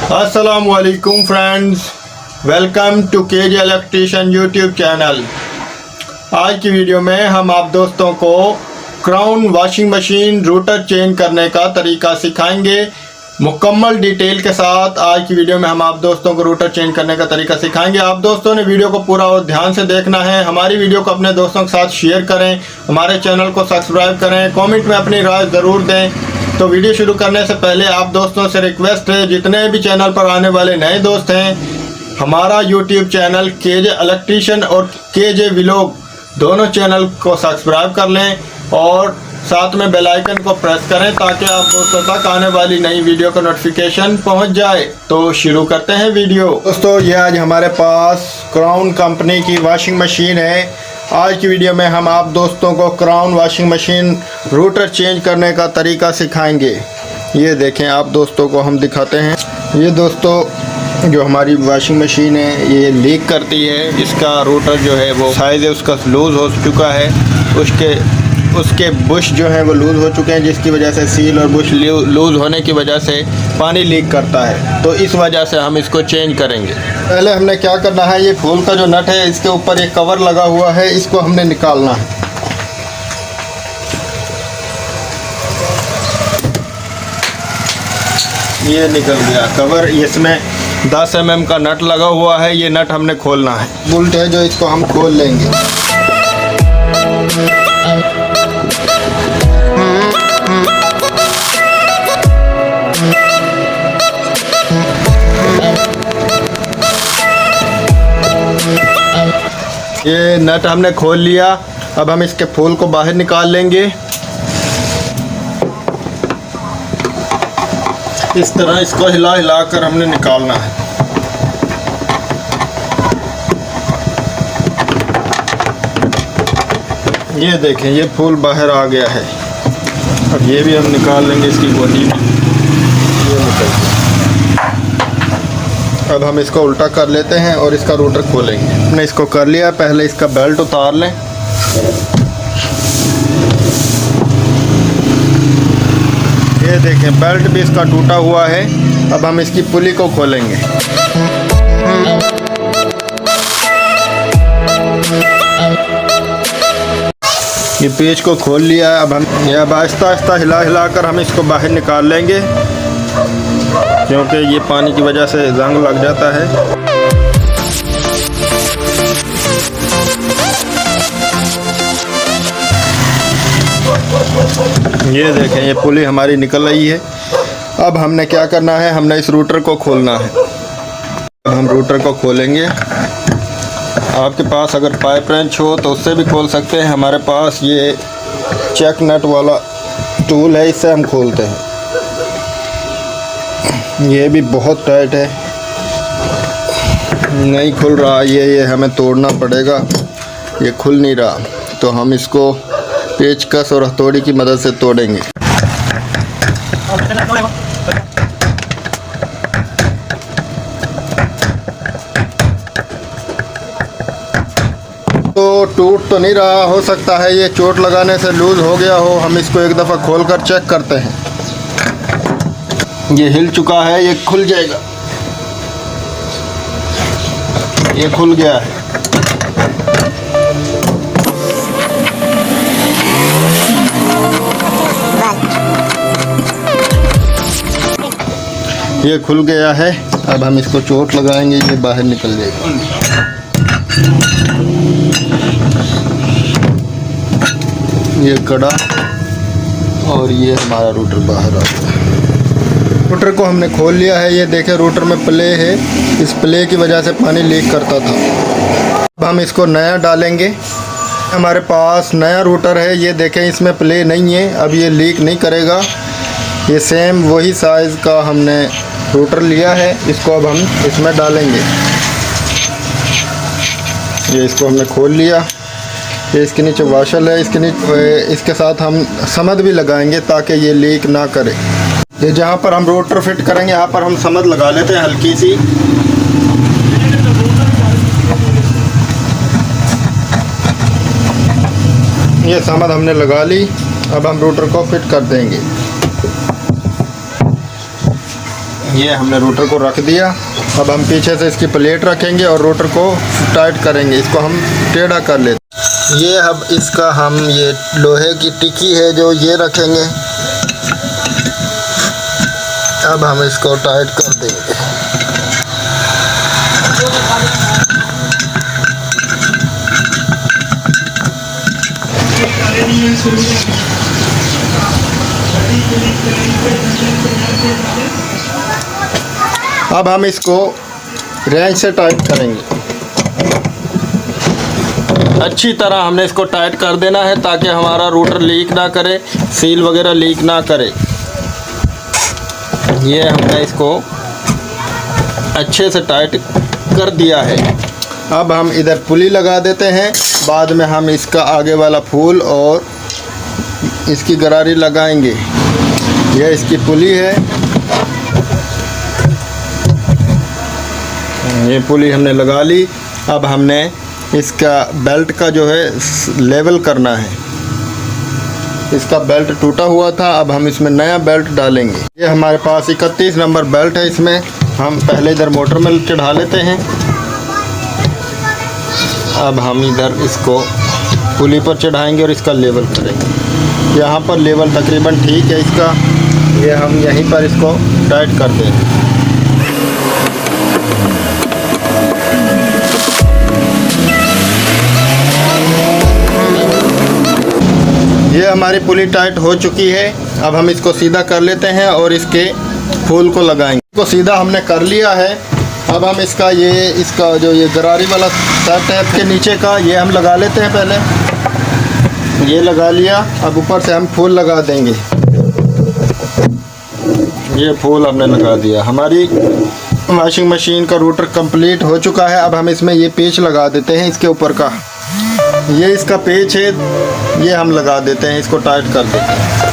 अस्सलामुअलैकुम friends, welcome to KJ electrician YouTube channel. आज की वीडियो में हम आप दोस्तों को crown washing machine rotor change करने का तरीका सिखाएंगे मुकम्मल डिटेल के साथ। आज की वीडियो में हम आप दोस्तों को रूटर चेंज करने का तरीका सिखाएंगे। आप दोस्तों ने वीडियो को पूरा और ध्यान से देखना है। हमारी वीडियो को अपने दोस्तों के साथ शेयर करें, हमारे चैनल को सब्सक्राइब करें, कमेंट में अपनी राय ज़रूर दें। तो वीडियो शुरू करने से पहले आप दोस्तों से रिक्वेस्ट है, जितने भी चैनल पर आने वाले नए दोस्त हैं, हमारा यूट्यूब चैनल केजे इलेक्ट्रिशियन और केजे व्लॉग दोनों चैनल को सब्सक्राइब कर लें और साथ में बेल आइकन को प्रेस करें ताकि आप दोस्तों तक आने वाली नई वीडियो का नोटिफिकेशन पहुंच जाए। तो शुरू करते हैं वीडियो। दोस्तों, ये आज हमारे पास क्राउन कंपनी की वॉशिंग मशीन है। आज की वीडियो में हम आप दोस्तों को crown washing machine rotor change करने का तरीका सिखाएंगे। ये देखें, आप दोस्तों को हम दिखाते हैं। ये दोस्तों जो हमारी वॉशिंग मशीन है ये लीक करती है। इसका रूटर जो है वो साइज़ है उसका लूज़ हो चुका है, उसके बुश जो है वो लूज़ हो चुके हैं, जिसकी वजह से सील और बुश लूज़ होने की वजह से पानी लीक करता है। तो इस वजह से हम इसको चेंज करेंगे। पहले हमने क्या करना है, ये फूल का जो नट है इसके ऊपर एक कवर लगा हुआ है, इसको हमने निकालना है। ये निकल गया कवर। इसमें 10 mm का नट लगा हुआ है, ये नट हमने खोलना है। बोल्ट है जो इसको हम खोल लेंगे। ये नट हमने खोल लिया। अब हम इसके फूल को बाहर निकाल लेंगे। इस तरह इसको हिला हिला कर हमने निकालना है। ये देखें, ये फूल बाहर आ गया है। अब ये भी हम निकाल लेंगे इसकी गोली में। ये निकल गया। अब हम इसको उल्टा कर लेते हैं और इसका रूटर खोलेंगे। हमने इसको कर लिया। पहले इसका बेल्ट उतार लें। ये देखें, बेल्ट भी इसका टूटा हुआ है। अब हम इसकी पुली को खोलेंगे। ये पेच को खोल लिया है। अब आहिस्ता आहिस्ता हिला हिला कर हम इसको बाहर निकाल लेंगे, क्योंकि ये पानी की वजह से जंग लग जाता है। ये देखें, ये पुली हमारी निकल रही है। अब हमने क्या करना है, हमने इस रूटर को खोलना है। अब हम रूटर को खोलेंगे। आपके पास अगर पाइप रेंच हो तो उससे भी खोल सकते हैं। हमारे पास ये चेक नट वाला टूल है, इससे हम खोलते हैं। ये भी बहुत टाइट है, नहीं खुल रहा। ये हमें तोड़ना पड़ेगा, ये खुल नहीं रहा। तो हम इसको पेचकस और हथौड़ी की मदद से तोड़ेंगे। तो टूट तो नहीं रहा, हो सकता है ये चोट लगाने से लूज़ हो गया हो। हम इसको एक दफ़ा खोलकर चेक करते हैं। ये हिल चुका है, ये खुल जाएगा। ये खुल गया है। ये खुल गया है। अब हम इसको चोट लगाएंगे, ये बाहर निकल जाएगा। ये कड़ा और ये हमारा रूटर बाहर आ गया। रूटर को हमने खोल लिया है। ये देखें, रूटर में प्ले है, इस प्ले की वजह से पानी लीक करता था। अब हम इसको नया डालेंगे। हमारे पास नया रूटर है। ये देखें, इसमें प्ले नहीं है, अब ये लीक नहीं करेगा। ये सेम वही साइज़ का हमने रूटर लिया है। इसको अब हम इसमें डालेंगे। ये इसको हमने खोल लिया। ये इसके नीचे वाशल है, इसके साथ हम समद भी लगाएंगे ताकि ये लीक ना करे। ये जहाँ पर हम रोटर फिट करेंगे यहाँ पर हम समद लगा लेते हैं हल्की सी। ये समद हमने लगा ली। अब हम रोटर को फिट कर देंगे। ये हमने रोटर को रख दिया। अब हम पीछे से इसकी प्लेट रखेंगे और रोटर को टाइट करेंगे। इसको हम टेढ़ा कर लेते हैं। ये अब इसका हम ये लोहे की टिक्की है जो ये रखेंगे। अब हम इसको टाइट कर देंगे। अब हम इसको रेंच से टाइट करेंगे। अच्छी तरह हमने इसको टाइट कर देना है ताकि हमारा रोटर लीक ना करे, सील वगैरह लीक ना करे। ये हमने इसको अच्छे से टाइट कर दिया है। अब हम इधर पुली लगा देते हैं। बाद में हम इसका आगे वाला फूल और इसकी गरारी लगाएंगे। यह इसकी पुली है। ये पुली हमने लगा ली। अब हमने इसका बेल्ट का जो है लेवल करना है। इसका बेल्ट टूटा हुआ था, अब हम इसमें नया बेल्ट डालेंगे। ये हमारे पास 31 नंबर बेल्ट है। इसमें हम पहले इधर मोटर में चढ़ा लेते हैं। अब हम इधर इसको पुली पर चढ़ाएंगे और इसका लेवल करेंगे। यहाँ पर लेवल तकरीबन ठीक है इसका। ये हम यहीं पर इसको टाइट कर देंगे। ये हमारी पुली टाइट हो चुकी है। अब हम इसको सीधा कर लेते हैं और इसके फूल को लगाएंगे। इसको सीधा हमने कर लिया है। अब हम इसका जो ये गरारी वाला सेट है इसके नीचे का ये हम लगा लेते हैं। पहले ये लगा लिया। अब ऊपर से हम फूल लगा देंगे। ये फूल हमने लगा दिया। हमारी वॉशिंग मशीन का रोटर कंप्लीट हो चुका है। अब हम इसमें ये पेच लगा देते हैं। इसके ऊपर का ये इसका पेच है, ये हम लगा देते हैं। इसको टाइट कर देते हैं।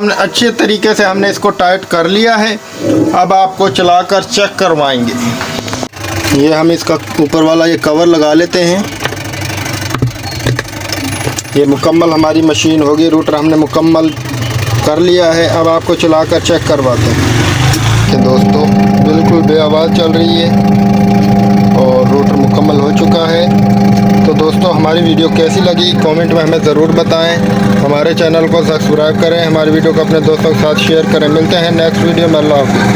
हमने अच्छे तरीके से हमने इसको टाइट कर लिया है। अब आपको चलाकर चेक करवाएंगे। ये हम इसका ऊपर वाला ये कवर लगा लेते हैं। ये मुकम्मल हमारी मशीन होगी। रोटर हमने मुकम्मल कर लिया है। अब आपको चलाकर चेक करवाते हैं कि दोस्तों बिल्कुल बेआवाज़ चल रही है और रोटर मुकम्मल हो चुका है। तो दोस्तों हमारी वीडियो कैसी लगी कमेंट में हमें ज़रूर बताएं। हमारे चैनल को सब्सक्राइब करें, हमारी वीडियो को अपने दोस्तों के साथ शेयर करें। मिलते हैं नेक्स्ट वीडियो में। अल्लाह हाफ़िज़।